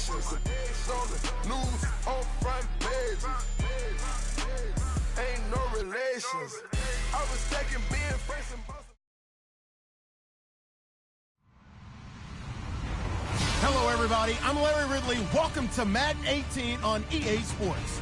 revelations. On the news, on front pages. Ain't no relations. I was taking being friends and busting. Hello, everybody. I'm Larry Ridley. Welcome to Madden 18 on EA Sports.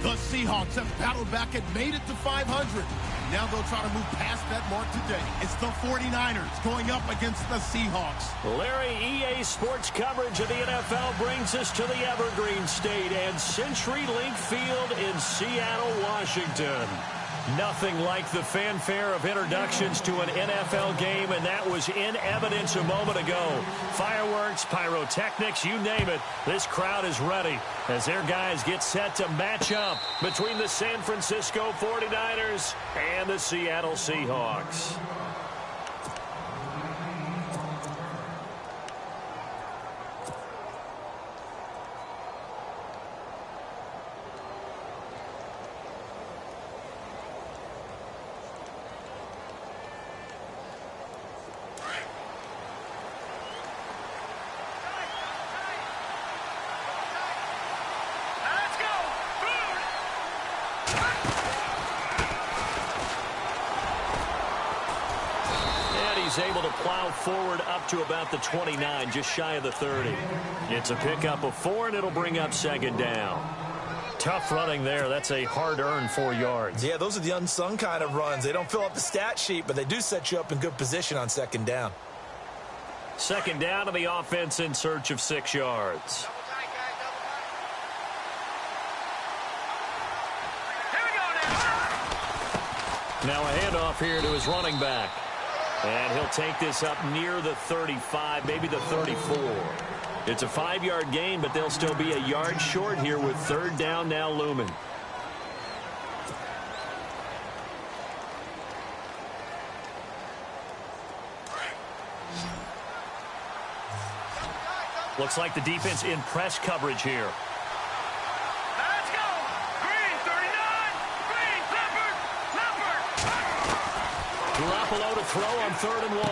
The Seahawks have battled back and made it to 500. Now they'll try to move past that mark today. It's the 49ers going up against the Seahawks. Larry, EA Sports coverage of the NFL brings us to the Evergreen State and CenturyLink Field in Seattle, Washington. Nothing like the fanfare of introductions to an NFL game, and that was in evidence a moment ago. Fireworks, pyrotechnics, you name it. This crowd is ready as their guys get set to match up between the San Francisco 49ers and the Seattle Seahawks. He's able to plow forward up to about the 29, just shy of the 30. It's a pickup of 4, and it'll bring up second down. Tough running there. That's a hard-earned 4 yards. Yeah, those are the unsung kind of runs. They don't fill up the stat sheet, but they do set you up in good position on second down. Second down to the offense in search of 6 yards. Now a handoff here to his running back. And he'll take this up near the 35, maybe the 34. It's a 5-yard gain, but they'll still be a yard short here with third down now looming. Looks like the defense in press coverage here. Let's go! Green, 39! Green, Leopard! Garoppolo to throw on 3rd and 1.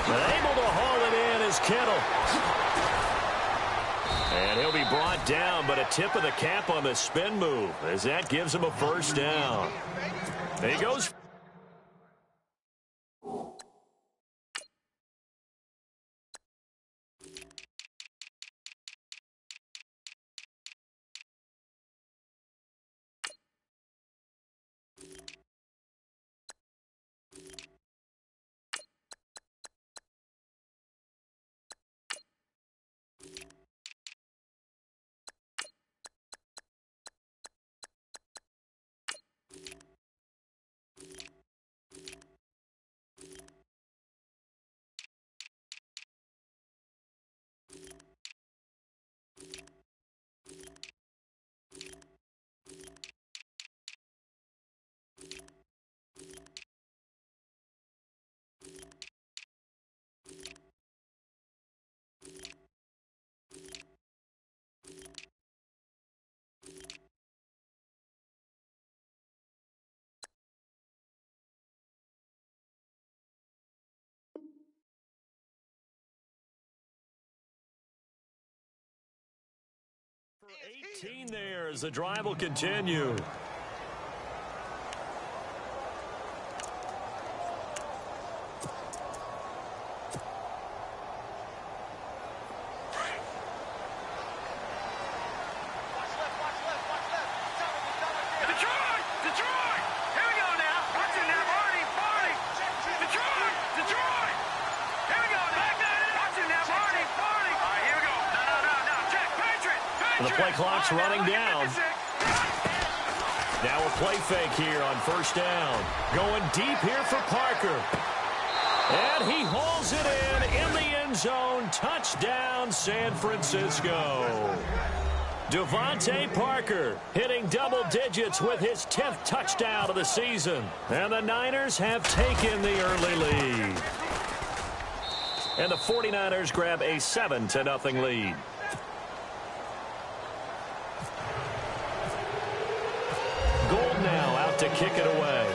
But able to haul it in is Kittle. And he'll be brought down, but a tip of the cap on the spin move as that gives him a first down. There he goes. For 18 there as the drive will continue. The play clock's running down. Now a play fake here on first down. Going deep here for Parker. And he hauls it in the end zone. Touchdown, San Francisco. Devontae Parker hitting double digits with his 10th touchdown of the season. And the Niners have taken the early lead. And the 49ers grab a 7-0 lead. Now out to kick it away.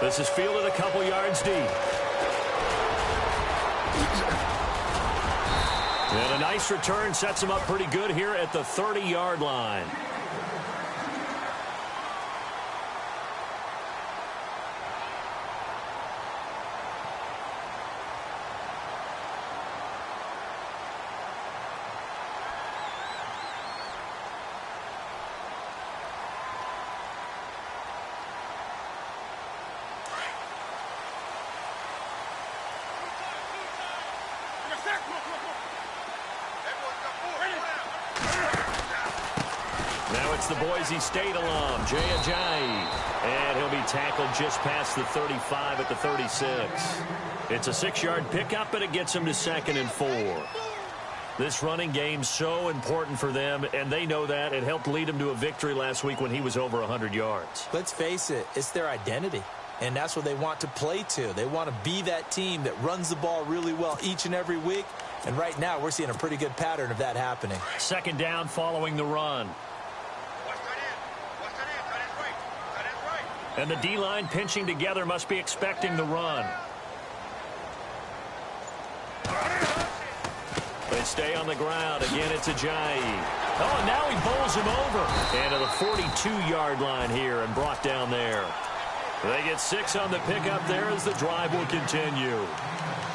This is fielded a couple yards deep. And a nice return sets him up pretty good here at the 30-yard line. Now it's the Boise State alum, Jay Ajayi. And he'll be tackled just past the 35 at the 36. It's a 6-yard pickup, and it gets him to 2nd and 4. This running game's so important for them, and they know that. It helped lead him to a victory last week when he was over 100 yards. Let's face it, it's their identity. And that's what they want to play to. They want to be that team that runs the ball really well each and every week. And right now, we're seeing a pretty good pattern of that happening. 2nd down following the run. And the D-line pinching together must be expecting the run. They stay on the ground. Again, it's Ajayi. Oh, and now he bowls him over. And to the 42-yard line here and brought down there. They get 6 on the pickup there as the drive will continue.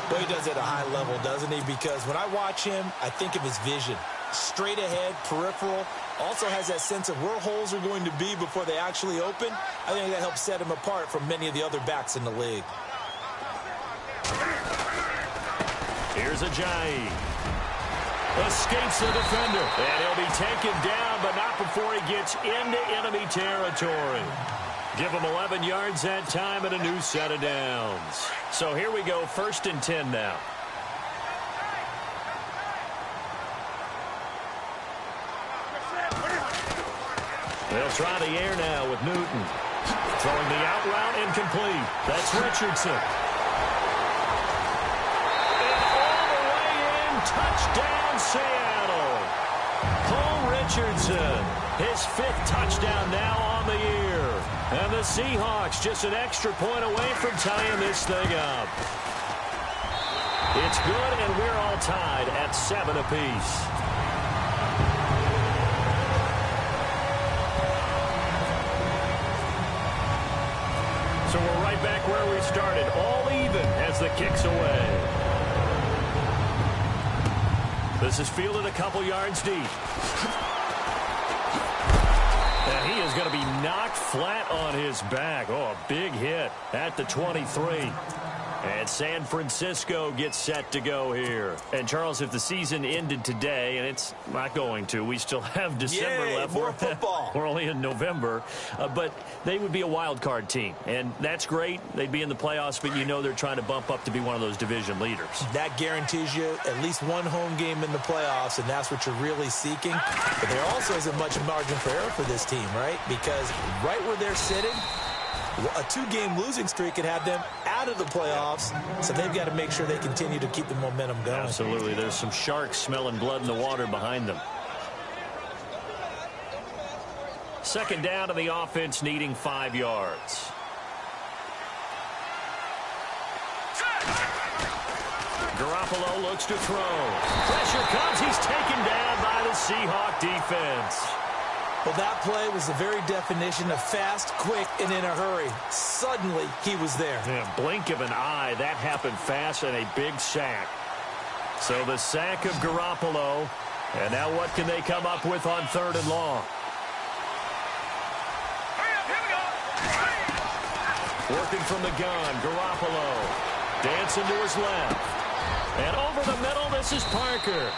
Well, he does it at a high level, doesn't he? Because when I watch him, I think of his vision. Straight ahead, peripheral. Also has that sense of where holes are going to be before they actually open. I think that helps set him apart from many of the other backs in the league. Here's Ajayi. Escapes the defender. And he'll be taken down, but not before he gets into enemy territory. Give him 11 yards that time and a new set of downs. So here we go, 1st and 10 now. They'll try the air now with Newton. Throwing the out route incomplete. That's Richardson. And all the way in, touchdown Seattle. Paul Richardson, his 5th touchdown now on the year. And the Seahawks just an extra point away from tying this thing up. It's good, and we're all tied at 7 apiece. So we're right back where we started, all even as the kick's away. This is fielded a couple yards deep. And he is going to be knocked flat on his back. Oh, a big hit at the 23. And San Francisco gets set to go here. And, Charles, if the season ended today, and it's not going to, we still have December left. More football. We're only in November. But they would be a wild card team. And that's great. They'd be in the playoffs, but you know they're trying to bump up to be one of those division leaders. That guarantees you at least one home game in the playoffs, and that's what you're really seeking. But there also isn't much margin for error for this team, right? Because right where they're sitting, a 2-game losing streak could have them out of the playoffs, so they've got to make sure they continue to keep the momentum going. Absolutely. There's some sharks smelling blood in the water behind them. 2nd down to the offense, needing 5 yards. Garoppolo looks to throw. Pressure comes. He's taken down by the Seahawk defense. Well, that play was the very definition of fast, quick, and in a hurry. Suddenly, he was there. Yeah, blink of an eye. That happened fast and a big sack. So the sack of Garoppolo. And now what can they come up with on 3rd and long? Working from the gun, Garoppolo. Dancing to his left. And over the middle, this is Parker.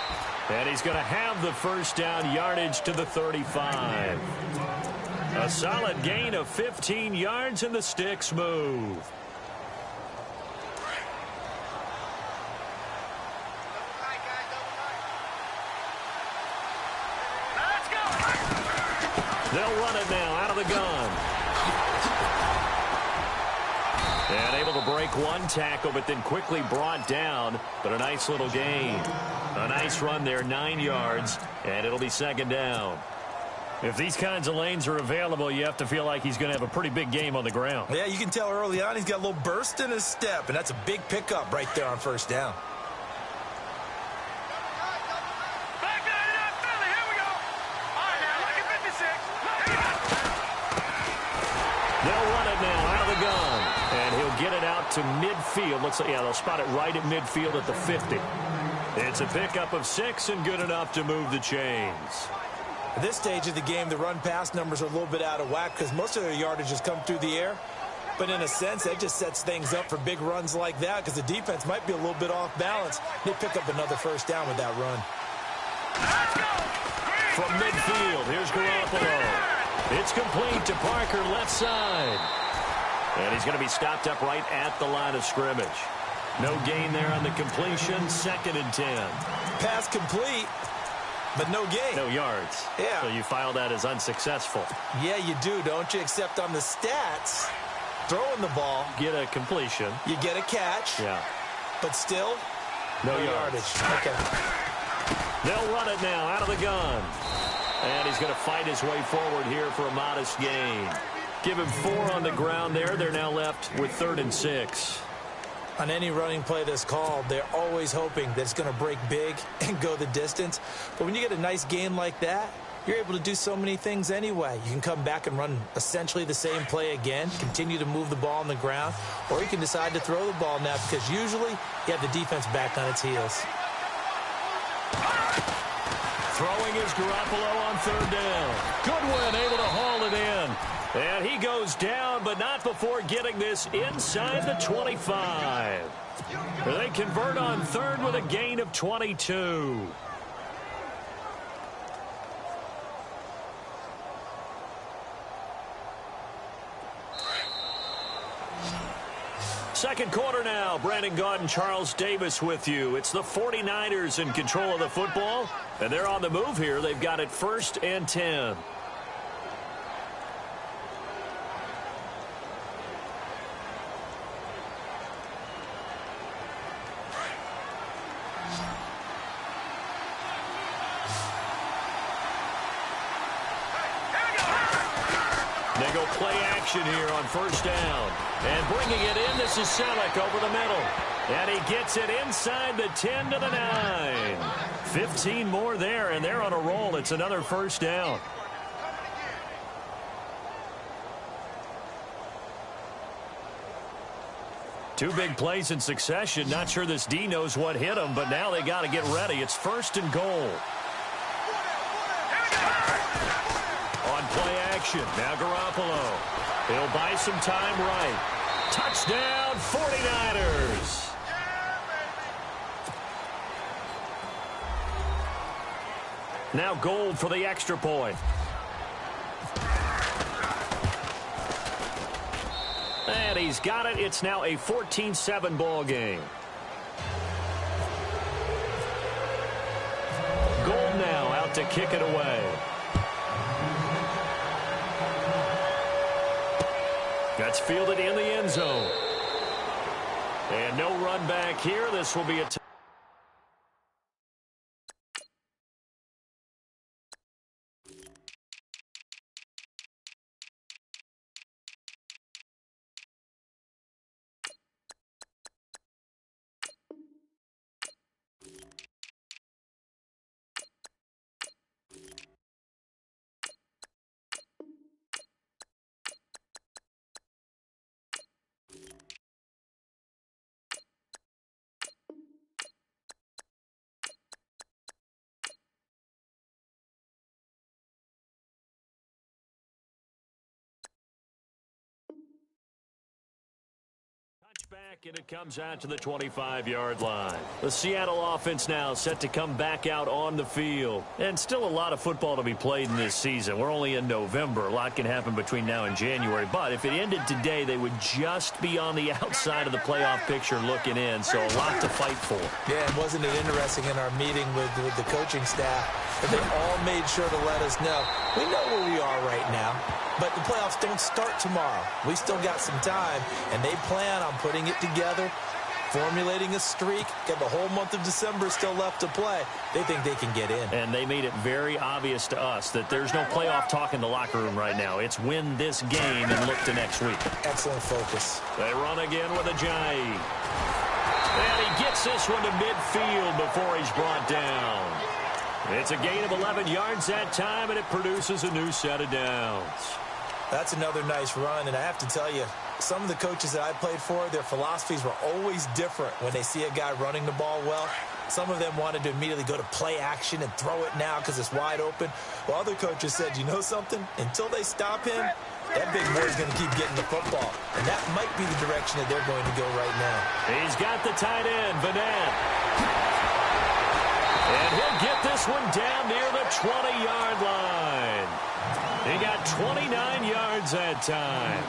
And he's going to have the 1st down, yardage to the 35. A solid gain of 15 yards, and the sticks move. They'll run it now out of the gun. And able to break one tackle, but then quickly brought down. But a nice little gain. A nice run there, 9 yards, and it'll be 2nd down. If these kinds of lanes are available, you have to feel like he's going to have a pretty big game on the ground. Yeah, you can tell early on he's got a little burst in his step, and that's a big pickup right there on 1st down. They'll run it now out of the gun. And he'll get it out to midfield. Looks like, yeah, they'll spot it right at midfield at the 50. It's a pickup of 6 and good enough to move the chains. At this stage of the game, the run-pass numbers are a little bit out of whack because most of their yardage has come through the air. But in a sense, that just sets things up for big runs like that because the defense might be a little bit off balance. They pick up another first down with that run. From midfield, here's Garoppolo. It's complete to Parker, left side. And he's going to be stopped up right at the line of scrimmage. No gain there on the completion, 2nd and 10. Pass complete, but no gain. No yards. Yeah. So you file that as unsuccessful. Yeah, you do, don't you? Except on the stats, throwing the ball. Get a completion. You get a catch. Yeah. But still, no yardage. Okay. They'll run it now out of the gun. And he's going to fight his way forward here for a modest gain. Give him 4 on the ground there. They're now left with 3rd and 6. On any running play that's called, they're always hoping that it's going to break big and go the distance. But when you get a nice gain like that, you're able to do so many things anyway. You can come back and run essentially the same play again, continue to move the ball on the ground, or you can decide to throw the ball now because usually you have the defense back on its heels. Throwing is Garoppolo on 3rd down. Goodwin able to haul it in. And he goes down, but not before getting this inside the 25. They convert on 3rd with a gain of 22. Second quarter now. Brandon Gaudin and Charles Davis with you. It's the 49ers in control of the football, and they're on the move here. They've got it 1st and 10. They go play action here on 1st down. And bringing it in, this is Selleck over the middle. And he gets it inside the 10 to the 9. 15 more there, and they're on a roll. It's another 1st down. Two big plays in succession. Not sure this D knows what hit him, but now they got to get ready. It's 1st and goal. On play action, now Garoppolo. He'll buy some time right. Touchdown, 49ers. Now Gold for the extra point. And he's got it. It's now a 14-7 ball game. Gold now out to kick it away. That's fielded in the end zone. And no run back here. This will be a back, and it comes out to the 25-yard line. The Seattle offense now set to come back out on the field. And still a lot of football to be played in this season. We're only in November. A lot can happen between now and January. But if it ended today, they would just be on the outside of the playoff picture looking in. So a lot to fight for. Yeah, and wasn't it interesting in our meeting with the coaching staff that they all made sure to let us know. We know where we are right now. But the playoffs don't start tomorrow. We still got some time, and they plan on putting it together, formulating a streak, got the whole month of December still left to play. They think they can get in. And they made it very obvious to us that there's no playoff talk in the locker room right now. It's win this game and look to next week. Excellent focus. They run again with Ajayi. And he gets this one to midfield before he's brought down. It's a gain of 11 yards that time, and it produces a new set of downs. That's another nice run, and I have to tell you, some of the coaches that I played for, their philosophies were always different when they see a guy running the ball well. Some of them wanted to immediately go to play action and throw it now because it's wide open. While other coaches said, you know something? Until they stop him, that big boy's going to keep getting the football. And that might be the direction that they're going to go right now. He's got the tight end, Vanette. And he'll get this one down near the 20-yard line. He got 29 yards that time.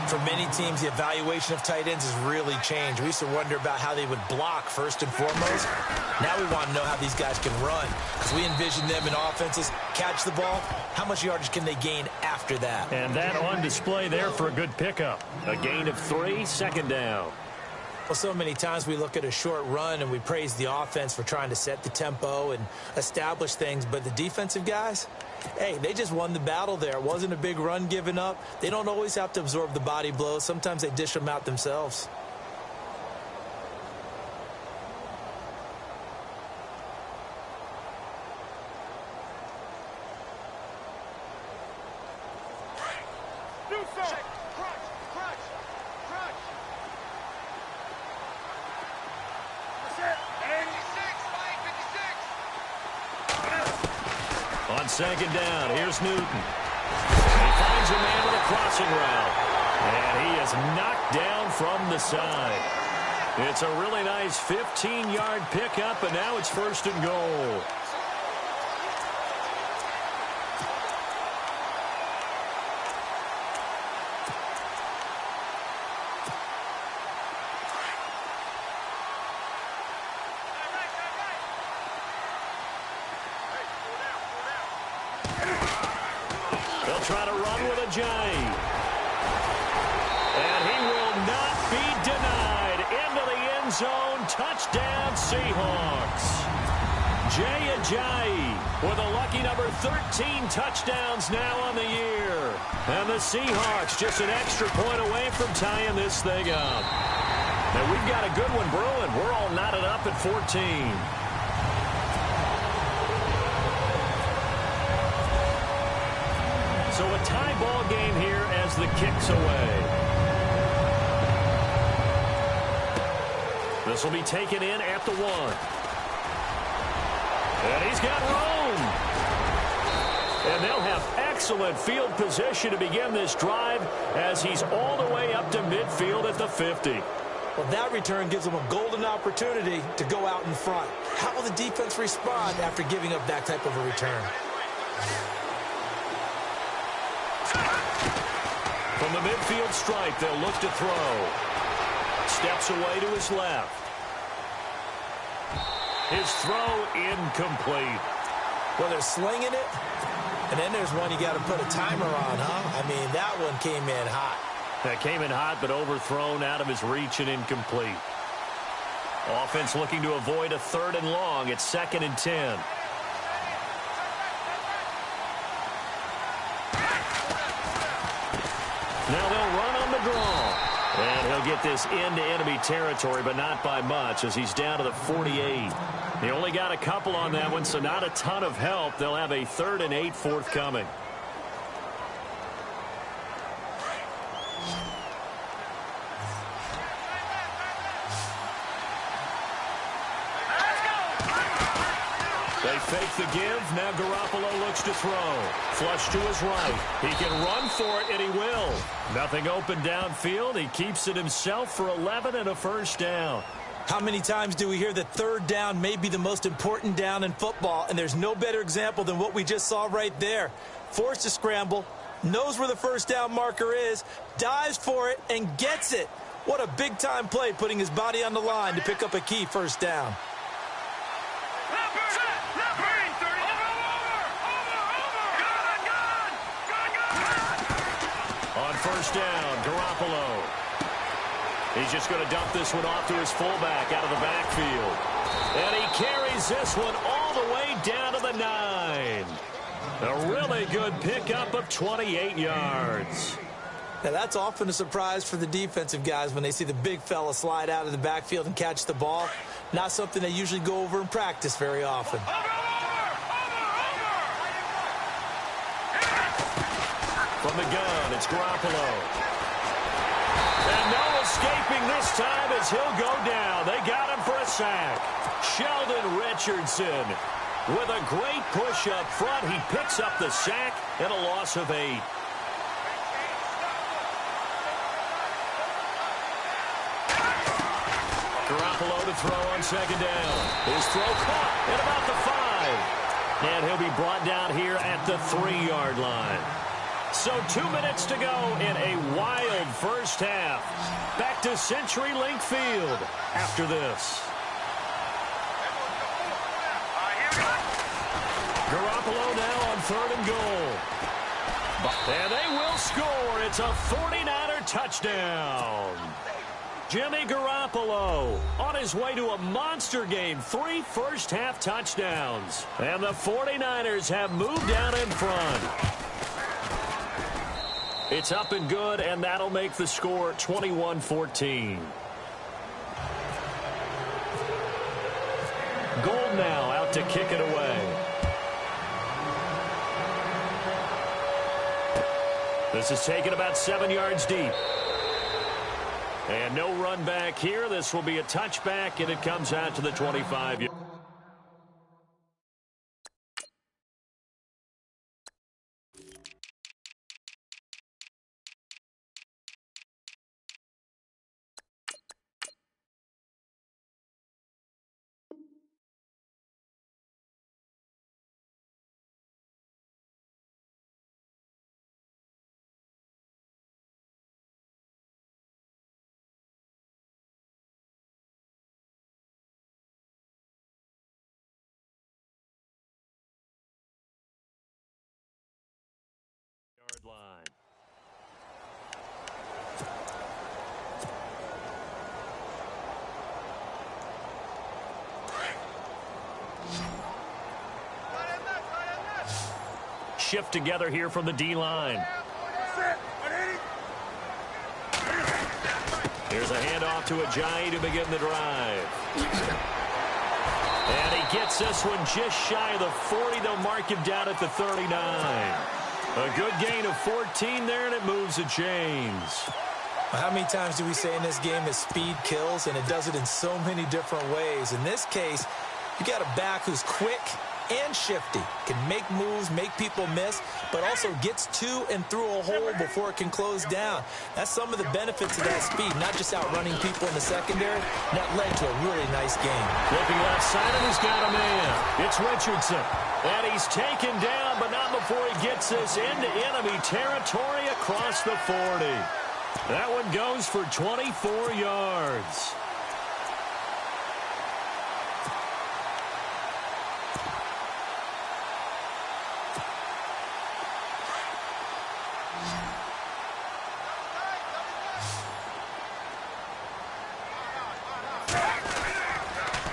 For many teams, the evaluation of tight ends has really changed. We used to wonder about how they would block first and foremost. Now we want to know how these guys can run. As we envision them in offenses, catch the ball, how much yardage can they gain after that? And that on display there for a good pickup. A gain of 3, second down. Well, so many times we look at a short run and we praise the offense for trying to set the tempo and establish things, but the defensive guys, hey, they just won the battle there. It wasn't a big run given up. They don't always have to absorb the body blows. Sometimes they dish them out themselves. Do so. Crunch. That's it. 86, 56. On second down, here's Newton. He finds a man with a crossing route. And he is knocked down from the side. It's a really nice 15-yard pickup, and now it's first and goal. They'll try to run with a J. And he will not be denied. Into the end zone. Touchdown, Seahawks. Jay Ajayi with a lucky number 13 touchdowns now on the year. And the Seahawks just an extra point away from tying this thing up. And we've got a good one brewing. We're all knotted up at 14. So a tie ball game here as the kick's away. This will be taken in at the 1. And he's got room. And they'll have excellent field position to begin this drive as he's all the way up to midfield at the 50. Well, that return gives them a golden opportunity to go out in front. How will the defense respond after giving up that type of a return? From the midfield stripe, they'll look to throw. Steps away to his left. His throw incomplete. Well, they're slinging it, and then there's one you got to put a timer on, huh? I mean, that one came in hot. That came in hot, but overthrown out of his reach and incomplete. Offense looking to avoid a 3rd and long. It's 2nd and 10. Now they'll run on the draw. And he'll get this into enemy territory, but not by much as he's down to the 48. He only got a couple on that one, so not a ton of help. They'll have a 3rd and 8 forthcoming. They fake the give. Now Garoppolo looks to throw. Flush to his right. He can run for it, and he will. Nothing open downfield. He keeps it himself for 11 and a first down. How many times do we hear that 3rd down may be the most important down in football, and there's no better example than what we just saw right there. Forced to scramble, knows where the first down marker is, dives for it, and gets it. What a big-time play, putting his body on the line to pick up a key first down. On first down, Garoppolo. He's just going to dump this one off to his fullback out of the backfield. And he carries this one all the way down to the 9. A really good pickup of 28 yards. Now, that's often a surprise for the defensive guys when they see the big fella slide out of the backfield and catch the ball. Not something they usually go over in practice very often. From the gun, it's Garoppolo. And no escaping this time as he'll go down. They got him for a sack. Sheldon Richardson with a great push up front. He picks up the sack and a loss of 8. Garoppolo to throw on second down. His throw caught at about the 5. And he'll be brought down here at the 3-yard line. So 2 minutes to go in a wild first half. Back to CenturyLink Field after this. Garoppolo now on 3rd and goal. And they will score. It's a 49er touchdown. Jimmy Garoppolo on his way to a monster game. 3 first-half touchdowns. And the 49ers have moved down in front. It's up and good, and that'll make the score 21-14. Gold now out to kick it away. This is taken about 7 yards deep. And no run back here. This will be a touchback, and it comes out to the 25-yard. Line. Shift together here from the D-line. Here's a handoff to Ajayi to begin the drive. And he gets this one just shy of the 40. They'll mark him down at the 39. A good gain of 14 there, and it moves the chains. How many times do we say in this game that speed kills, and it does it in so many different ways? In this case, you got a back who's quick and shifty, can make moves, make people miss, but also gets to and through a hole before it can close down. That's some of the benefits of that speed, not just outrunning people in the secondary. That led to a really nice game. Looking left side, and he's got a man. It's Richardson. And he's taken down, but not before he gets this into enemy territory across the 40. That one goes for 24 yards.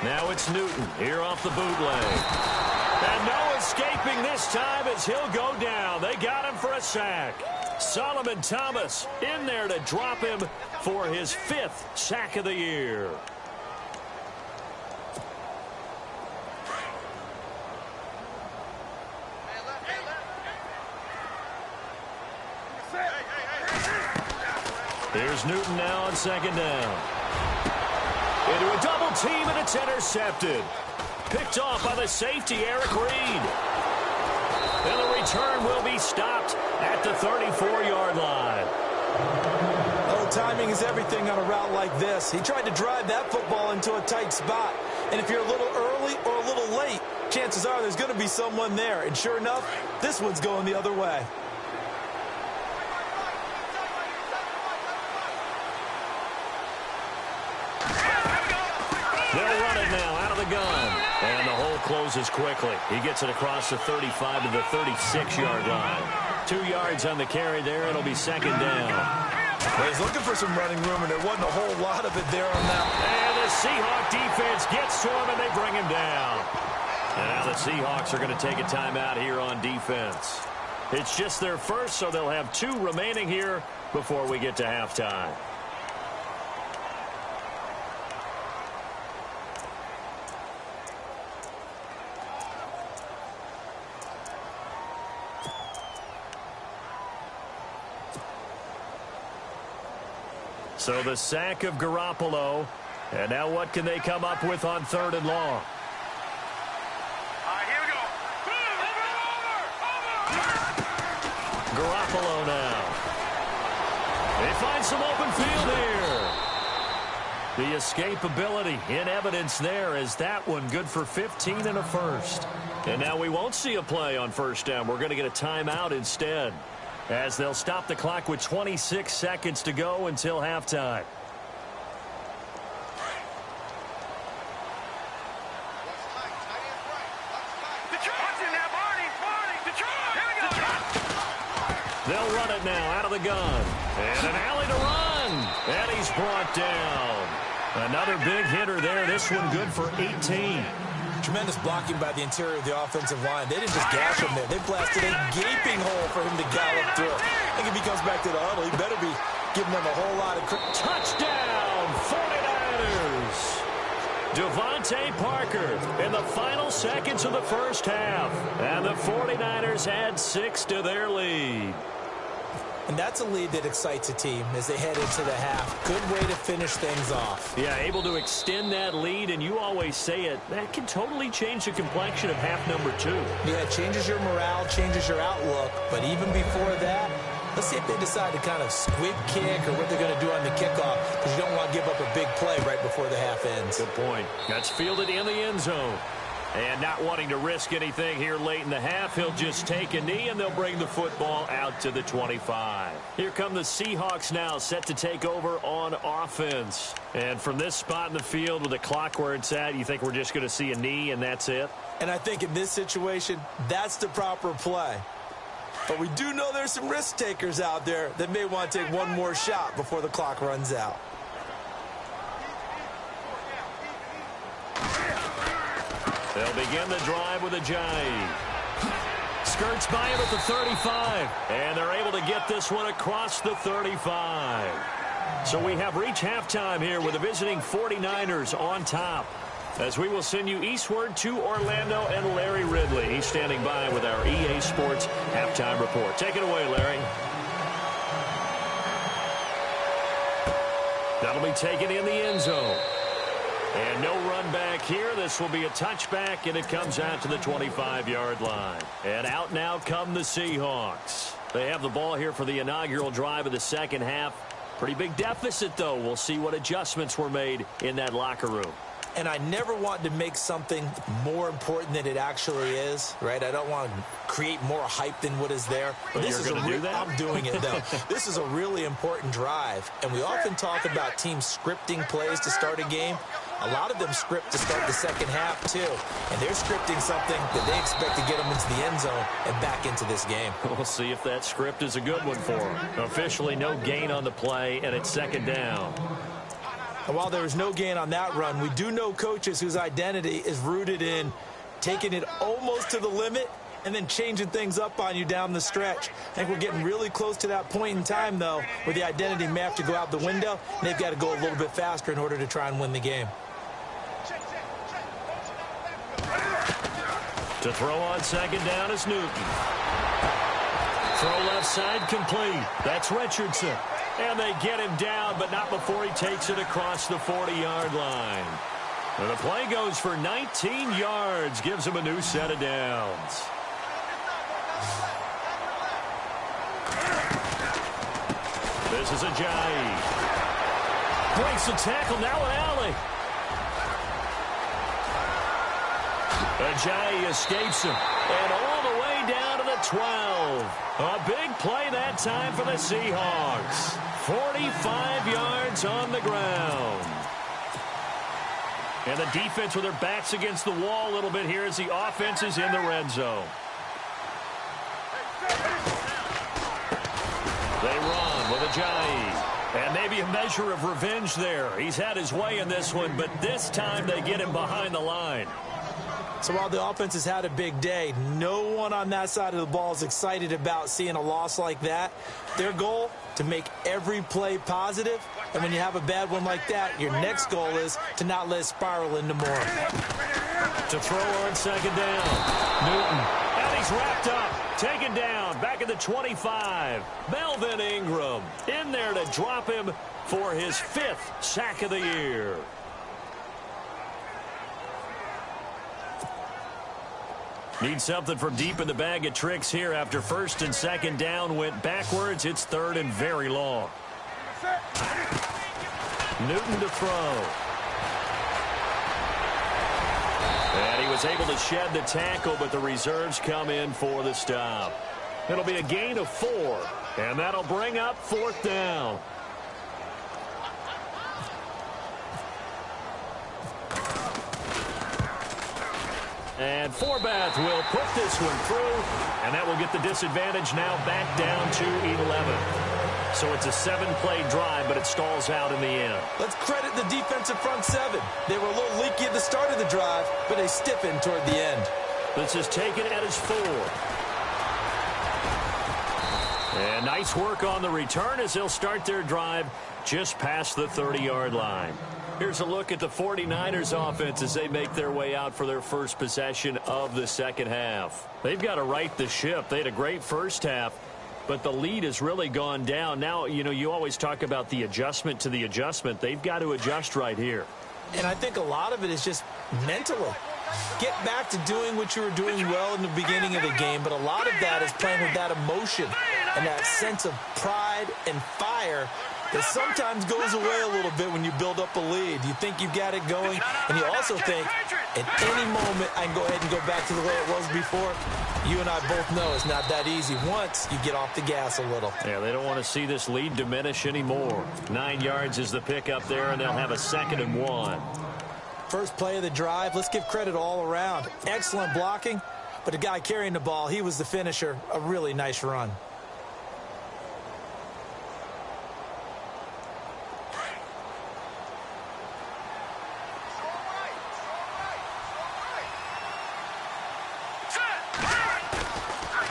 Now it's Newton here off the bootleg. And no escaping this time as he'll go down. They got him for a sack. Solomon Thomas in there to drop him for his 5th sack of the year. Here's Newton now on 2nd down. Into a double team, and it's intercepted. Picked off by the safety, Eric Reed. And the return will be stopped at the 34-yard line. Oh, timing is everything on a route like this. He tried to drive that football into a tight spot. And if you're a little early or a little late, chances are there's going to be someone there. And sure enough, this one's going the other way. They'll run it now out of the gun. And the hole closes quickly. He gets it across the 35 to the 36-yard line. 2 yards on the carry there. It'll be 2nd down. Well, he's looking for some running room, and there wasn't a whole lot of it there on that. And the Seahawk defense gets to him, and they bring him down. And now the Seahawks are going to take a timeout here on defense. It's just their first, so they'll have 2 remaining here before we get to halftime. So the sack of Garoppolo. And now what can they come up with on 3rd and long? Here we go. Over. Garoppolo now. They find some open field here. The escapability in evidence there as that one good for 15 and a first. And now we won't see a play on 1st down. We're going to get a timeout instead as they'll stop the clock with 26 seconds to go until halftime. They'll run it now out of the gun. And an alley to run. And he's brought down. Another big hitter there. This one good for 18. Tremendous blocking by the interior of the offensive line. They didn't just gash him there. They blasted a gaping hole for him to gallop through. I think if he comes back to the huddle, he better be giving them a whole lot of credit. Touchdown, 49ers. Devontae Parker in the final seconds of the first half. And the 49ers add 6 to their lead. And that's a lead that excites a team as they head into the half. Good way to finish things off. Yeah, able to extend that lead, and you always say it, that can totally change the complexion of half number 2. Yeah, it changes your morale, changes your outlook. But even before that, let's see if they decide to kind of squib kick or what they're going to do on the kickoff, because you don't want to give up a big play right before the half ends. Good point. That's fielded in the end zone. And not wanting to risk anything here late in the half, he'll just take a knee, and they'll bring the football out to the 25. Here come the Seahawks now, set to take over on offense. And from this spot in the field with the clock where it's at, you think we're just going to see a knee and that's it? And I think in this situation, that's the proper play. But we do know there's some risk takers out there that may want to take one more shot before the clock runs out. They'll begin the drive with a jive. Skirts by him at the 35. And they're able to get this one across the 35. So we have reached halftime here with the visiting 49ers on top. As we will send you eastward to Orlando and Larry Ridley. He's standing by with our EA Sports halftime report. Take it away, Larry. That'll be taken in the end zone. And no run back here. This will be a touchback, and it comes out to the 25-yard line. And out now come the Seahawks. They have the ball here for the inaugural drive of the second half. Pretty big deficit, though. We'll see what adjustments were made in that locker room. And I never want to make something more important than it actually is, right? I don't want to create more hype than what is there. But this you're is going to do that? I'm doing it, though. This is a really important drive. And we often talk about teams scripting plays to start a game. A lot of them script to start the second half, too. And they're scripting something that they expect to get them into the end zone and back into this game. We'll see if that script is a good one for them. Officially, no gain on the play, and it's second down. And while there is no gain on that run, we do know coaches whose identity is rooted in taking it almost to the limit and then changing things up on you down the stretch. I think we're getting really close to that point in time, though, where the identity may have to go out the window, and they've got to go a little bit faster in order to try and win the game. To throw on second down is Newton. Throw left side complete. That's Richardson. And they get him down, but not before he takes it across the 40-yard line. And the play goes for 19 yards, gives him a new set of downs. This is Ajayi. Breaks the tackle, now an alley. Ajayi escapes him. And all the way down to the 12. A big play that time for the Seahawks. 45 yards on the ground. And the defense with their backs against the wall a little bit here as the offense is in the red zone. They run with Ajayi. And maybe a measure of revenge there. He's had his way in this one, but this time they get him behind the line. So while the offense has had a big day, no one on that side of the ball is excited about seeing a loss like that. Their goal, to make every play positive. And when you have a bad one like that, your next goal is to not let it spiral into more. To throw on second down. Newton. And he's wrapped up. Taken down, back at the 25. Melvin Ingram in there to drop him for his 5th sack of the year. Need something from deep in the bag of tricks here after 1st and 2nd down went backwards. It's 3rd and very long. Newton to throw. And he was able to shed the tackle, but the reserves come in for the stop. It'll be a gain of 4, and that'll bring up 4th down. And Forbath will put this one through, and that will get the disadvantage now back down to 11. So it's a 7-play drive, but it stalls out in the end. Let's credit the defensive front 7. They were a little leaky at the start of the drive, but they stiffened toward the end. This is taken at his 4. And nice work on the return as they'll start their drive just past the 30-yard line. Here's a look at the 49ers offense as they make their way out for their first possession of the second half. They've got to right the ship. They had a great first half, but the lead has really gone down. Now, you always talk about the adjustment to the adjustment. They've got to adjust right here. And I think a lot of it is just mentally. Get back to doing what you were doing well in the beginning of the game, but a lot of that is playing with that emotion and that sense of pride and fire that sometimes goes away a little bit when you build up a lead. You think you've got it going, and you also think at any moment I can go ahead and go back to the way it was before. You and I both know it's not that easy once you get off the gas a little. Yeah, they don't want to see this lead diminish anymore. 9 yards is the pickup there, and they'll have a 2nd and 1. First play of the drive, let's give credit all around. Excellent blocking, but the guy carrying the ball, he was the finisher. A really nice run.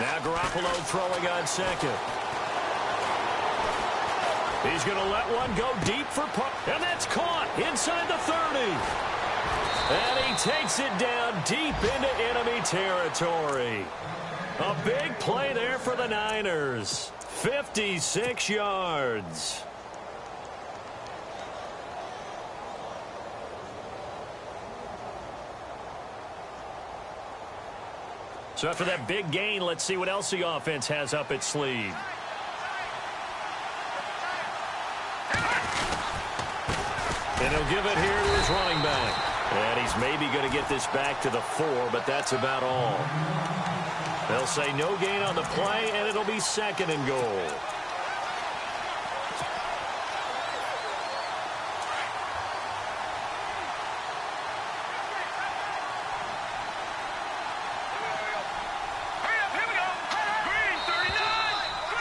Now Garoppolo throwing on 2nd. He's going to let one go deep for punt. And that's caught inside the 30. And he takes it down deep into enemy territory. A big play there for the Niners. 56 yards. So after that big gain, let's see what else the offense has up its sleeve. And he'll give it here to his running back. And he's maybe going to get this back to the 4, but that's about all. They'll say no gain on the play, and it'll be 2nd and goal.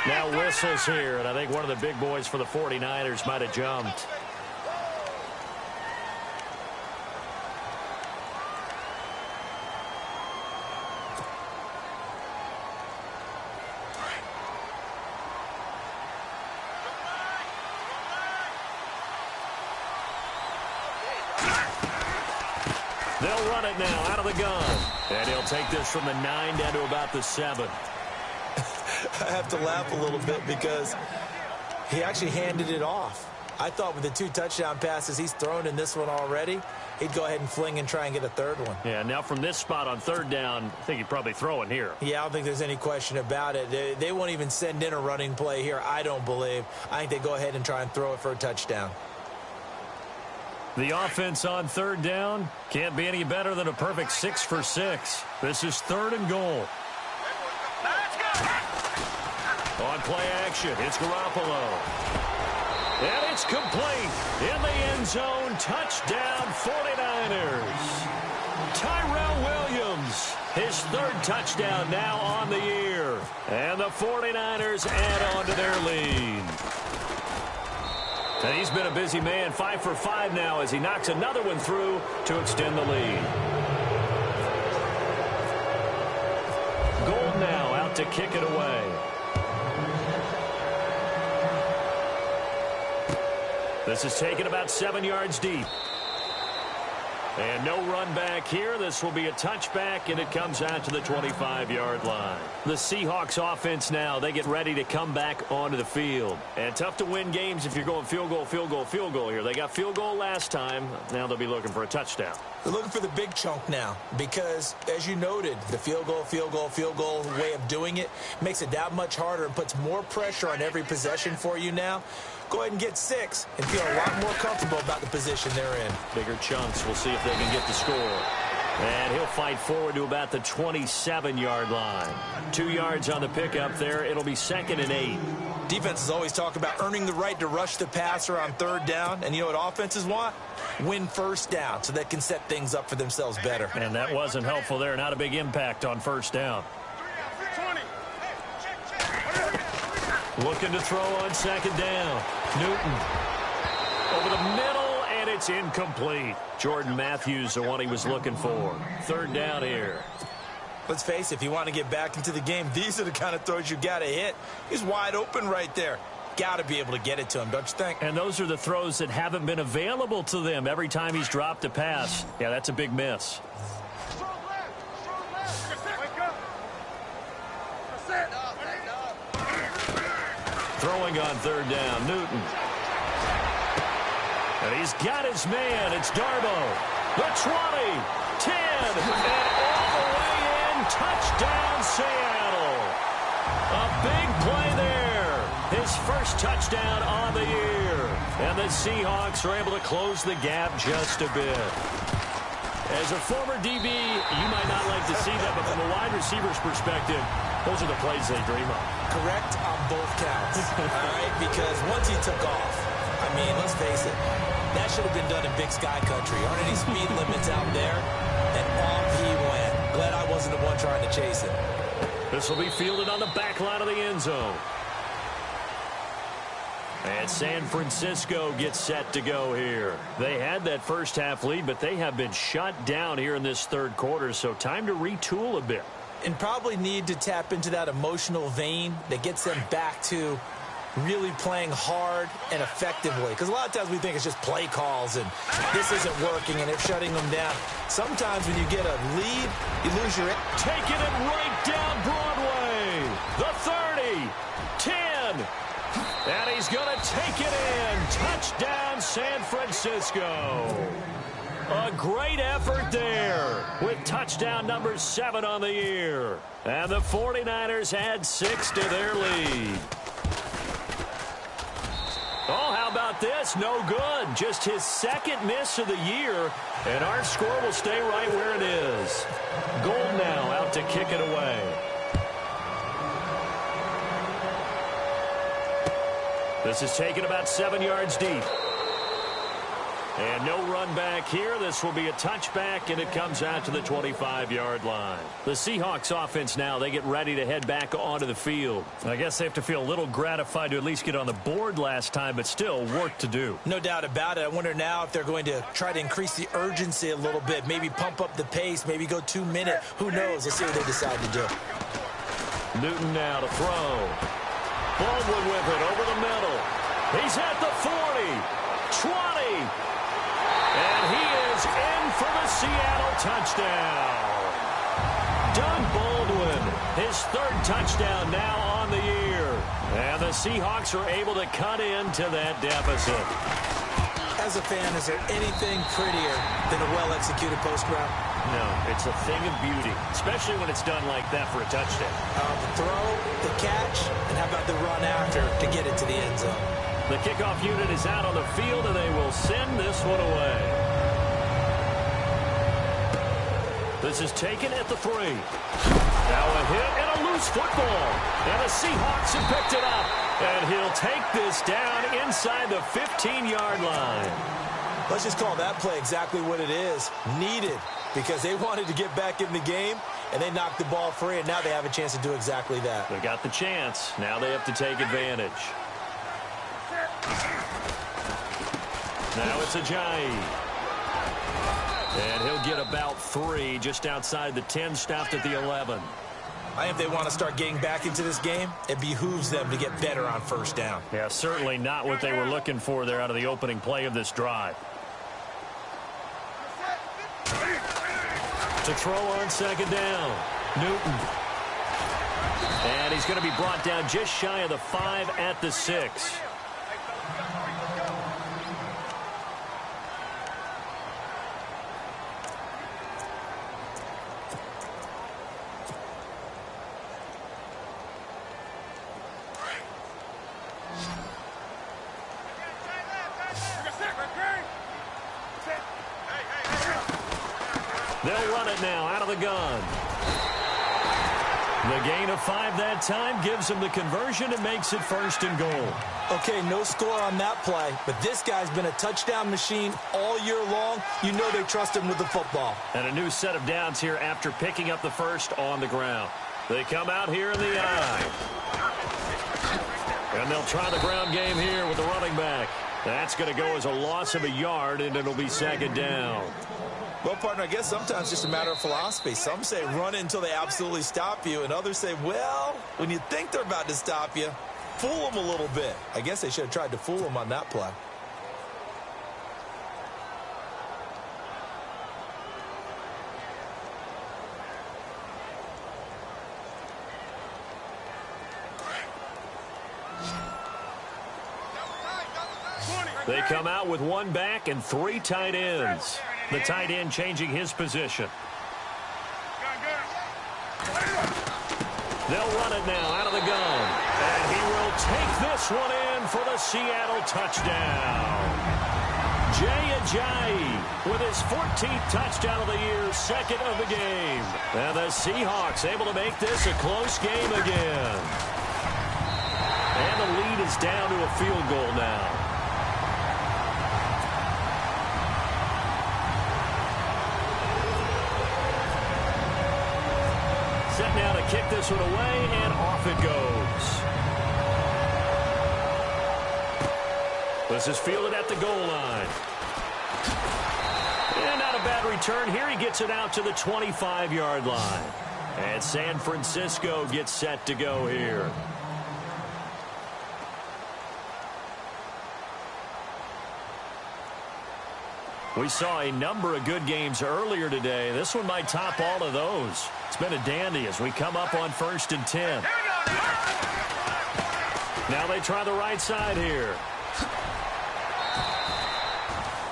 Now whistles here, and I think one of the big boys for the 49ers might have jumped. They'll run it now out of the gun. And he'll take this from the 9 down to about the 7. I have to laugh a little bit because he actually handed it off. I thought with the 2 touchdown passes he's thrown in this one already, he'd go ahead and fling and try and get a 3rd one. Yeah, now from this spot on 3rd down, I think he'd probably throw it here. Yeah, I don't think there's any question about it. They won't even send in a running play here, I don't believe. I think they go ahead and try and throw it for a touchdown. The offense on 3rd down can't be any better than a perfect 6 for 6. This is 3rd and goal. On play action, it's Garoppolo. And it's complete. In the end zone, touchdown 49ers. Tyrell Williams, his 3rd touchdown now on the year. And the 49ers add on to their lead. And he's been a busy man, 5 for 5 now as he knocks another one through to extend the lead. Gold now out to kick it away. This is taken about 7 yards deep. And no run back here. This will be a touchback, and it comes out to the 25-yard line. The Seahawks offense now, they get ready to come back onto the field. And tough to win games if you're going field goal, field goal, field goal here. They got field goal last time. Now they'll be looking for a touchdown. They're looking for the big chunk now because, as you noted, the field goal way of doing it makes it that much harder and puts more pressure on every possession for you now. Go ahead and get 6 and feel a lot more comfortable about the position they're in. Bigger chunks. We'll see if they can get the score. And he'll fight forward to about the 27-yard line. 2 yards on the pickup there. It'll be 2nd and 8. Defenses always talk about earning the right to rush the passer on 3rd down. And you know what offenses want? Win 1st down so they can set things up for themselves better. And that wasn't helpful there. Not a big impact on 1st down. Looking to throw on 2nd down. Newton over the middle, and it's incomplete. Jordan Matthews, the one he was looking for. 3rd down here. Let's face it, if you want to get back into the game, these are the kind of throws you got to hit. He's wide open right there. Got to be able to get it to him, don't you think? And those are the throws that haven't been available to them every time he's dropped a pass. Yeah, that's a big miss. Throwing on 3rd down, Newton. And he's got his man. It's Darbo. The 20, 10, and all the way in. Touchdown, Seattle. A big play there. His first touchdown on the year. And the Seahawks are able to close the gap just a bit. As a former DB, you might not like to see that, but from a wide receiver's perspective, those are the plays they dream of. Correct on both counts, all right? Because once he took off, I mean, let's face it, that should have been done in Big Sky Country. Aren't any speed limits out there? And off he went. Glad I wasn't the one trying to chase it. This will be fielded on the back line of the end zone. And San Francisco gets set to go here. They had that first half lead, but they have been shut down here in this 3rd quarter, so time to retool a bit. And probably need to tap into that emotional vein that gets them back to really playing hard and effectively. Because a lot of times we think it's just play calls and this isn't working and they're shutting them down. Sometimes when you get a lead, you lose your... Taking it right down Broadway. The 30, 10, and he's going to take it in. Touchdown, San Francisco. A great effort there with touchdown number 7 on the year. And the 49ers add 6 to their lead. Oh, how about this? No good. Just his 2nd miss of the year. And our score will stay right where it is. Gold now out to kick it away. This is taken about 7 yards deep. And no run back here. This will be a touchback, and it comes out to the 25-yard line. The Seahawks offense now, they get ready to head back onto the field. I guess they have to feel a little gratified to at least get on the board last time, but still work to do. No doubt about it. I wonder now if they're going to try to increase the urgency a little bit, maybe pump up the pace, maybe go 2-minute. Who knows? Let's see what they decide to do. Newton now to throw. Baldwin with it over the middle. He's at the 40, 20. And he is in for the Seattle touchdown. Doug Baldwin, his 3rd touchdown now on the year. And the Seahawks are able to cut into that deficit. As a fan, is there anything prettier than a well-executed post route? No, it's a thing of beauty, especially when it's done like that for a touchdown. The throw, the catch, and how about the run after to get it to the end zone? The kickoff unit is out on the field, and they will send this one away. This is taken at the 3. Now a hit and a loose football. And the Seahawks have picked it up. And he'll take this down inside the 15-yard line. Let's just call that play exactly what it is. Needed, because they wanted to get back in the game, and they knocked the ball free, and now they have a chance to do exactly that. They got the chance. Now they have to take advantage. Now it's Ajayi. And he'll get about 3 just outside the 10, stopped at the 11. I think if they want to start getting back into this game, it behooves them to get better on 1st down. Yeah, certainly not what they were looking for there out of the opening play of this drive. to throw on second down. Newton. And he's going to be brought down just shy of the 5 at the 6. They'll run it now out of the gun. The gain of 5 that time gives him the conversion and makes it 1st and goal. Okay, no score on that play, but this guy's been a touchdown machine all year long. You know they trust him with the football. And a new set of downs here after picking up the first on the ground. They come out here in the eye. And they'll try the ground game here with the running back. That's going to go as a loss of a yard, and it'll be 2nd down. Well, partner, I guess sometimes it's just a matter of philosophy. Some say run it until they absolutely stop you, and others say, well, when you think they're about to stop you, fool them a little bit. I guess they should have tried to fool them on that play. They come out with 1 back and 3 tight ends. The tight end changing his position. They'll run it now out of the gun. And he will take this one in for the Seattle touchdown. Jay Ajayi with his 14th touchdown of the year, 2nd of the game. And the Seahawks able to make this a close game again. And the lead is down to a field goal now. Set now to kick this one away, and off it goes. This is fielded at the goal line. And not a bad return here. He gets it out to the 25-yard line. And San Francisco gets set to go here. We saw a number of good games earlier today. This one might top all of those. It's been a dandy as we come up on 1st and 10. Now they try the right side here.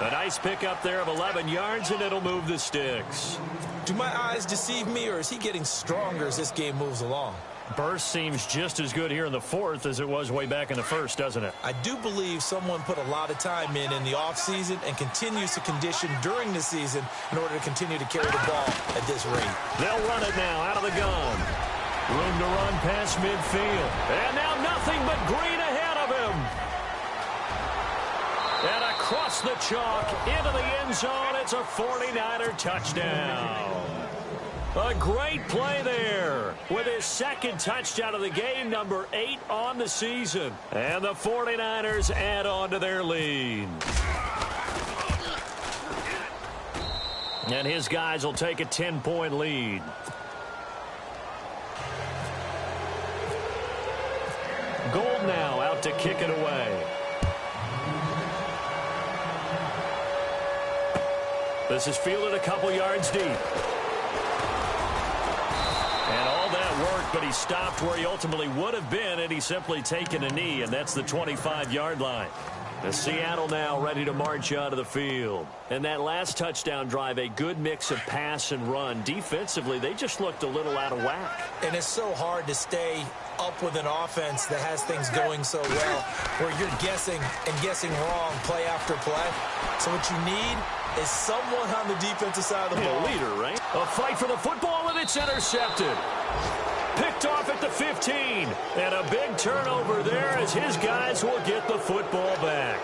A nice pickup there of 11 yards, and it'll move the sticks. Do my eyes deceive me, or is he getting stronger as this game moves along? Burst seems just as good here in the 4th as it was way back in the 1st, doesn't it? I do believe someone put a lot of time in the offseason and continues to condition during the season in order to continue to carry the ball at this rate. They'll run it now out of the gun. Room to run past midfield. And now nothing but green ahead of him. And across the chalk into the end zone. It's a 49er touchdown. A great play there with his 2nd touchdown of the game, number 8 on the season. And the 49ers add on to their lead. And his guys will take a 10-point lead. Gold now out to kick it away. This is fielded a couple yards deep. And all that work, but he stopped where he ultimately would have been had he simply taken a knee, and that's the 25-yard line. The Seattle now ready to march onto the field. And that last touchdown drive, a good mix of pass and run. Defensively, they just looked a little out of whack. And it's so hard to stay up with an offense that has things going so well, where you're guessing and guessing wrong play after play. So what you need is someone on the defensive side of the ball. A leader, right? A fight for the football, and it's intercepted. Picked off at the 15. And a big turnover there as his guys will get the football back.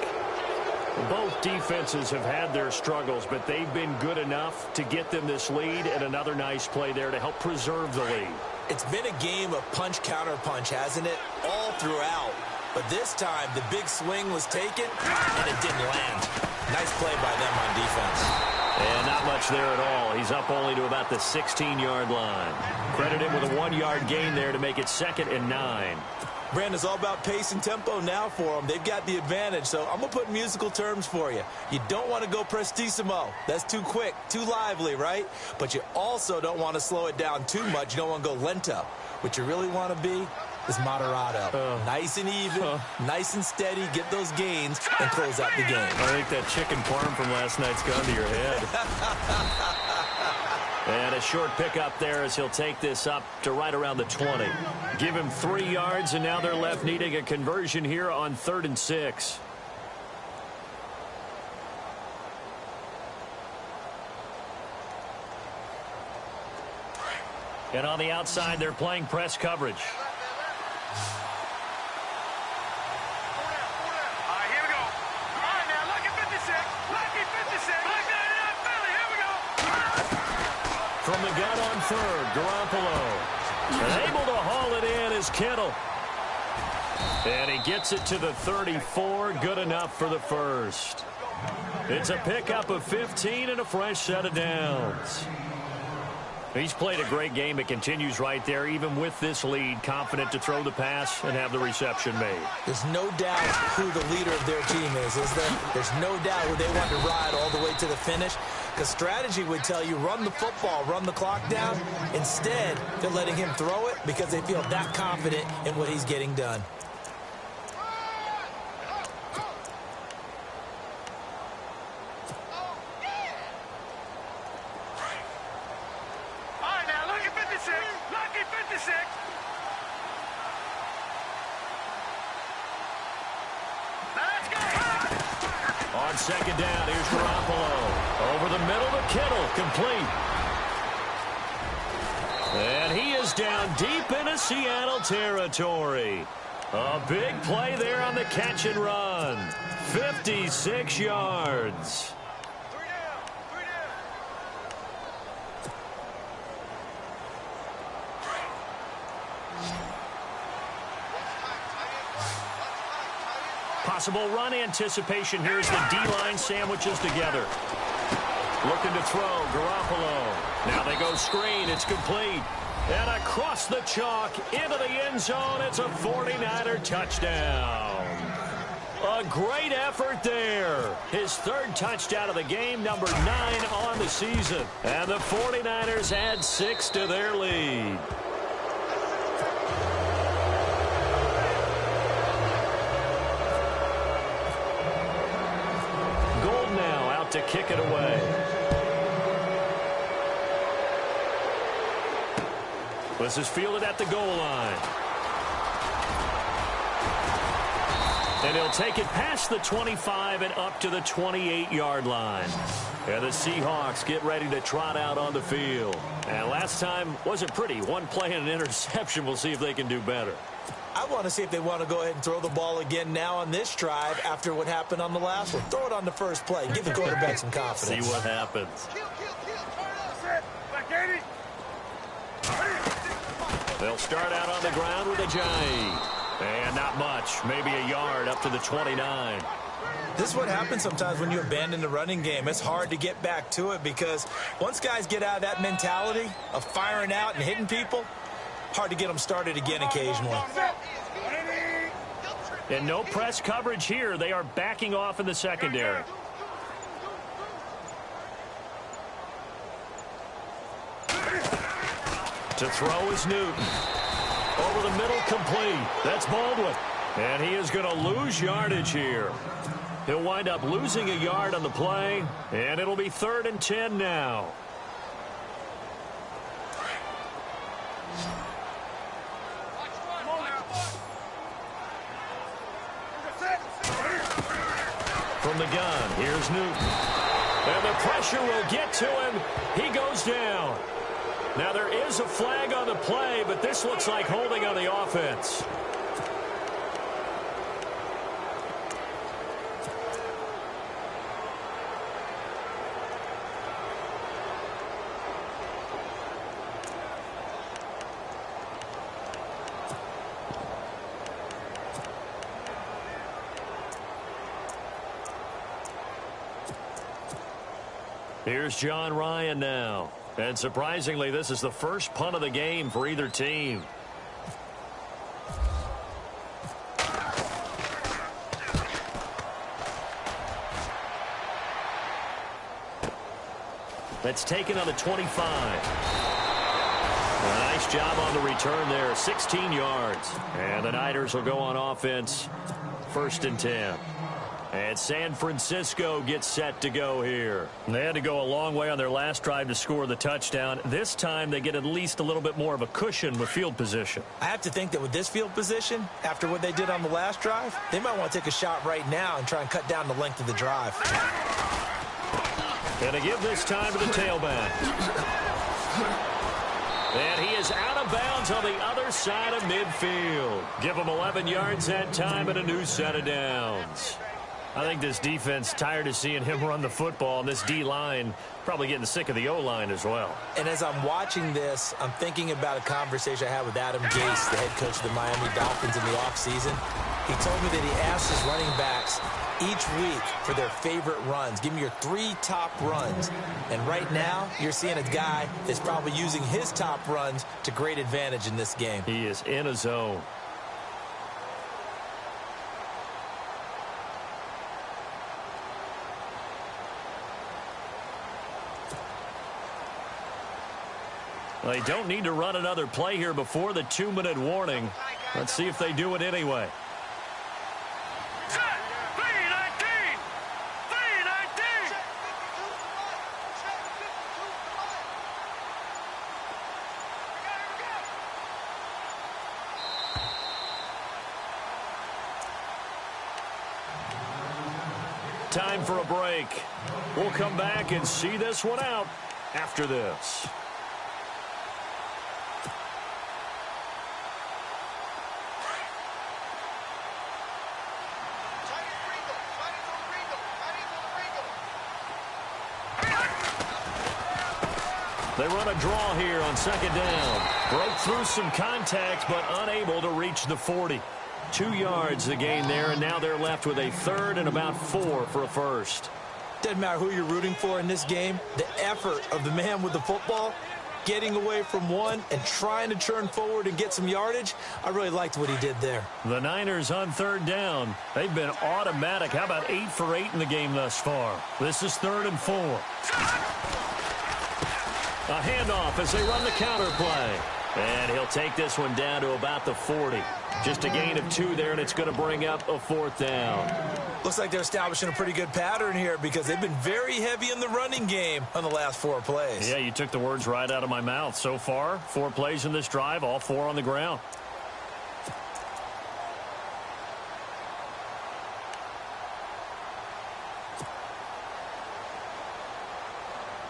Both defenses have had their struggles, but they've been good enough to get them this lead, and another nice play there to help preserve the lead. It's been a game of punch-counter-punch, hasn't it? All throughout. But this time, the big swing was taken, and it didn't land. Nice play by them on defense. And not much there at all. He's up only to about the 16-yard line. Credit him with a 1-yard gain there to make it 2nd and 9. Brandon, it's all about pace and tempo now for them. They've got the advantage, so I'm going to put musical terms for you. You don't want to go prestissimo. That's too quick, too lively, right? But you also don't want to slow it down too much. You don't want to go lento. What you really want to be is moderato. Nice and even, nice and steady, get those gains, and close out the game. I think that chicken parm from last night's gone to your head. And a short pickup there as he'll take this up to right around the 20. Give him 3 yards, and now they're left needing a conversion here on 3rd and 6. And on the outside, they're playing press coverage. From the gun on 3rd, Garoppolo. And able to haul it in is Kittle. And he gets it to the 34. Good enough for the first. It's a pickup of 15 and a fresh set of downs. He's played a great game. It continues right there, even with this lead, confident to throw the pass and have the reception made. There's no doubt who the leader of their team is there? There's no doubt who they want to ride all the way to the finish. Because strategy would tell you, run the football, run the clock down. Instead, they're letting him throw it because they feel that confident in what he's getting done. On 2nd down, here's Garoppolo. Over the middle to Kittle, complete. And he is down deep into Seattle territory. A big play there on the catch and run. 56 yards. Possible run anticipation here as the D-line sandwiches together. Looking to throw, Garoppolo. Now they go screen, it's complete. And across the chalk, into the end zone, it's a 49er touchdown. A great effort there. His 3rd touchdown of the game, number 9 on the season. And the 49ers add 6 to their lead. To kick it away. This is fielded at the goal line. And he'll take it past the 25 and up to the 28-yard line. And the Seahawks get ready to trot out on the field. And last time wasn't pretty. One play and an interception. We'll see if they can do better. I want to see if they want to go ahead and throw the ball again now on this drive after what happened on the last one. Throw it on the first play. Give the quarterback some confidence. See what happens. They'll start out on the ground with a Giant. And not much. Maybe a yard up to the 29. This is what happens sometimes when you abandon the running game. It's hard to get back to it because once guys get out of that mentality of firing out and hitting people, hard to get them started again occasionally. And no press coverage here. They are backing off in the secondary. To throw is Newton. Over the middle, complete. That's Baldwin. And he is going to lose yardage here. He'll wind up losing a yard on the play, and it'll be 3rd and 10 now. From the gun, here's Newton. And the pressure will get to him. He goes down. Now there is a flag on the play, but this looks like holding on the offense. Here's John Ryan now. And surprisingly, this is the first punt of the game for either team. That's taken on the 25. A nice job on the return there, 16 yards. And the Niners will go on offense, 1st and 10. And San Francisco gets set to go here. They had to go a long way on their last drive to score the touchdown. This time they get at least a little bit more of a cushion with field position. I have to think that with this field position, after what they did on the last drive, they might want to take a shot right now and try and cut down the length of the drive. And to give this time to the tailback. And he is out of bounds on the other side of midfield. Give him 11 yards that time and a new set of downs. I think this defense tired of seeing him run the football, and this D-line probably getting sick of the O-line as well. And as I'm watching this, I'm thinking about a conversation I had with Adam Gase, the head coach of the Miami Dolphins in the offseason. He told me that he asked his running backs each week for their favorite runs. Give me your 3 top runs. And right now, you're seeing a guy that's probably using his top runs to great advantage in this game. He is in a zone. They don't need to run another play here before the 2-minute warning. Let's see if they do it anyway. Time for a break. We'll come back and see this one out after this. They run a draw here on 2nd down. Broke through some contact, but unable to reach the 40. 2 yards the gain there, and now they're left with a 3rd and about 4 for a first. Doesn't matter who you're rooting for in this game. The effort of the man with the football, getting away from one and trying to turn forward and get some yardage, I really liked what he did there. The Niners on 3rd down. They've been automatic. How about 8 for 8 in the game thus far? This is 3rd and 4. A handoff as they run the counter play. And he'll take this one down to about the 40. Just a gain of 2 there, and it's going to bring up a 4th down. Looks like they're establishing a pretty good pattern here because they've been very heavy in the running game on the last 4 plays. Yeah, you took the words right out of my mouth. So far, 4 plays in this drive, all 4 on the ground.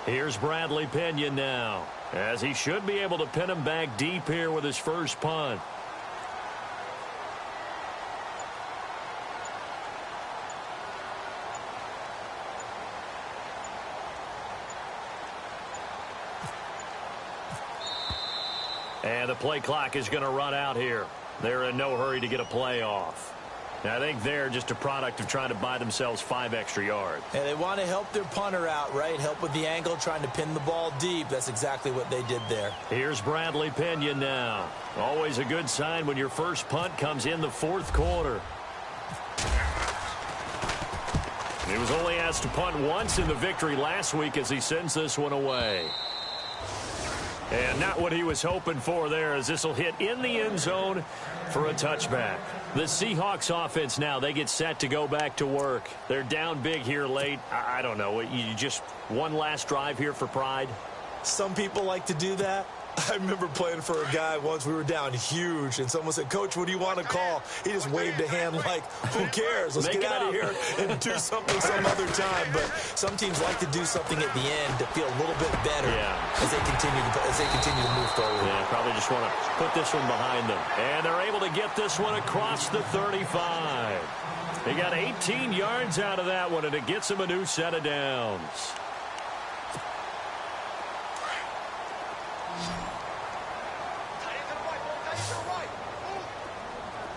Here's Bradley Pinion now, as he should be able to pin him back deep here with his first punt. And the play clock is going to run out here. They're in no hurry to get a play off. Now, I think they're just a product of trying to buy themselves 5 extra yards. And they want to help their punter out, right? Help with the angle, trying to pin the ball deep. That's exactly what they did there. Here's Bradley Pinion now. Always a good sign when your first punt comes in the 4th quarter. He was only asked to punt once in the victory last week as he sends this one away. And not what he was hoping for there, as this will hit in the end zone for a touchback. The Seahawks offense now, they get set to go back to work. They're down big here late. I don't know. You just one last drive here for pride? Some people like to do that. I remember playing for a guy once. We were down huge, and someone said, "Coach, what do you want to call?" He just waved a hand like, who cares? Let's get out of here and do something some other time. But some teams like to do something at the end to feel a little bit better as they continue to move forward. Yeah, probably just want to put this one behind them. And they're able to get this one across the 35. They got 18 yards out of that one, and it gets them a new set of downs.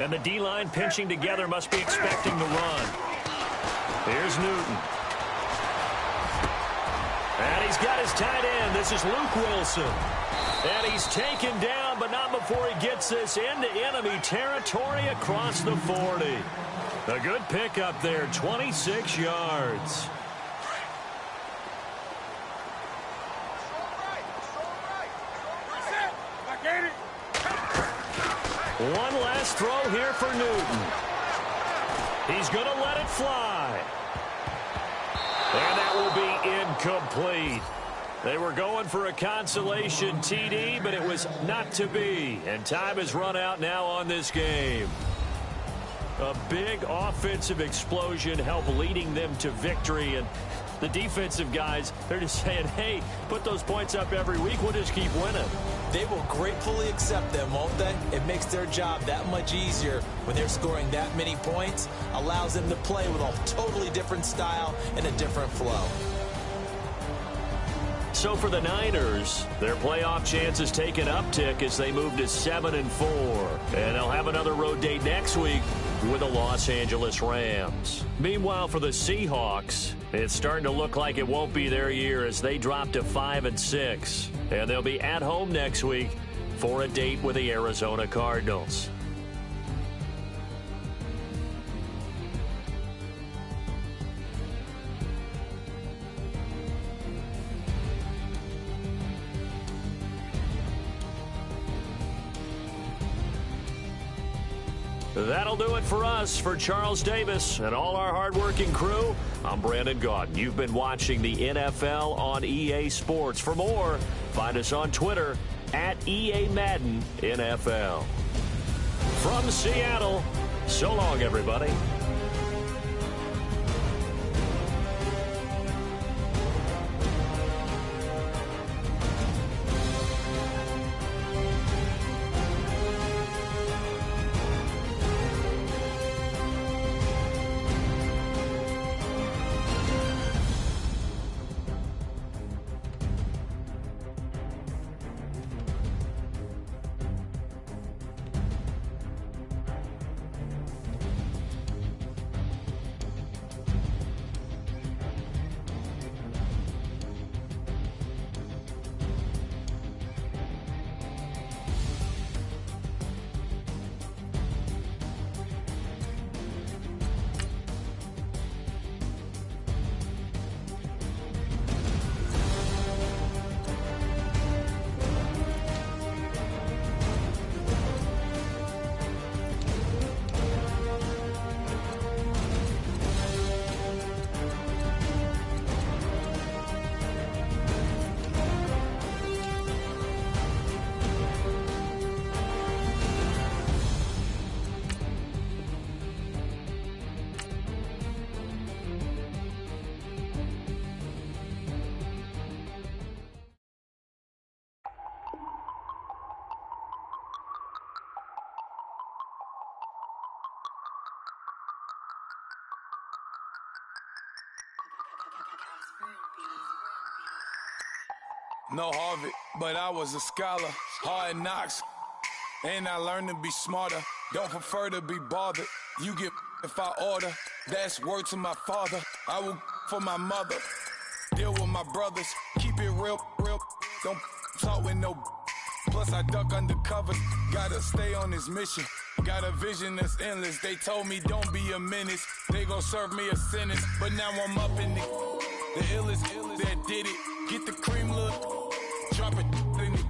And the D-line pinching together, must be expecting the run. Here's Newton. And he's got his tight end. This is Luke Wilson. And he's taken down, but not before he gets this into enemy territory across the 40. A good pickup there, 26 yards. One last throw here for Newton. He's going to let it fly. And that will be incomplete. They were going for a consolation TD, but it was not to be. And time has run out now on this game. A big offensive explosion helped leading them to victory. And the defensive guys, they're just saying, hey, put those points up every week. We'll just keep winning. They will gratefully accept them, won't they? It makes their job that much easier when they're scoring that many points. Allows them to play with a totally different style and a different flow. So for the Niners, their playoff chances take an uptick as they move to 7-4. And they'll have another road date next week with the Los Angeles Rams. Meanwhile, for the Seahawks, it's starting to look like it won't be their year as they drop to 5-6. And they'll be at home next week for a date with the Arizona Cardinals. That'll do it for us. For Charles Davis and all our hardworking crew, I'm Brandon Gaudin. You've been watching the NFL on EA Sports. For more, find us on Twitter at EA Madden NFL. From Seattle, so long, everybody. No Harvard, but I was a scholar. Hard knocks, and I learned to be smarter. Don't prefer to be bothered. You get if I order. That's word to my father. I will for my mother. Deal with my brothers. Keep it real. Don't talk with no. Plus I duck undercover. Gotta stay on this mission. Got a vision that's endless. They told me don't be a menace. They gon' serve me a sentence. But now I'm up in the illest that did it. Get the cream look. Drop it in it.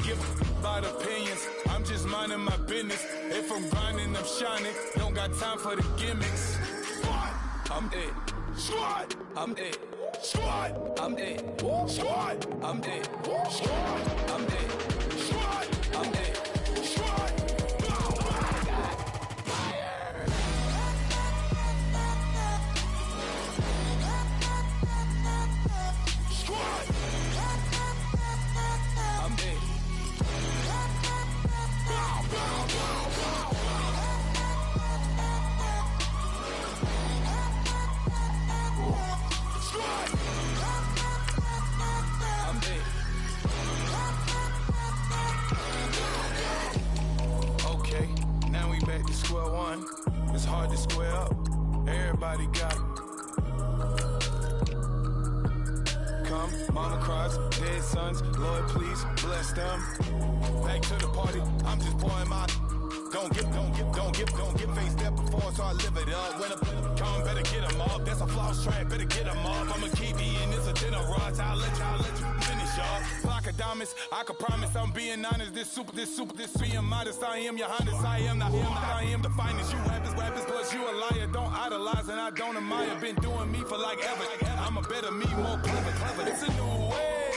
Give about opinions. I'm just minding my business. If I'm grinding, I'm shining. Don't got time for the gimmicks. Squad, I'm it. Squad, I'm it. Squad, I'm it. Squad, I'm it. Squad, I'm it. Squad, I'm it. Squad. Square one, it's hard to square up. Everybody got it. Come, mama cries, dead sons, Lord please bless them. Back to the party, I'm just pouring my. Don't get face step before, so I live it up. When I come, better get them up. That's a floss track, better get them up. I'ma keep you in this a dinner rush. I'll let you finish up. Clock a diamonds. I can promise I'm being honest. This being modest. I am your highness. I am the finest. You rappers, plus you a liar. Don't idolize and I don't admire. Been doing me for like ever. I'm a better me, more clever. It's a new way.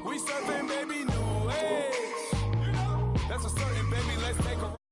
We surfing, baby, new age. That's a certain, baby. Let's take a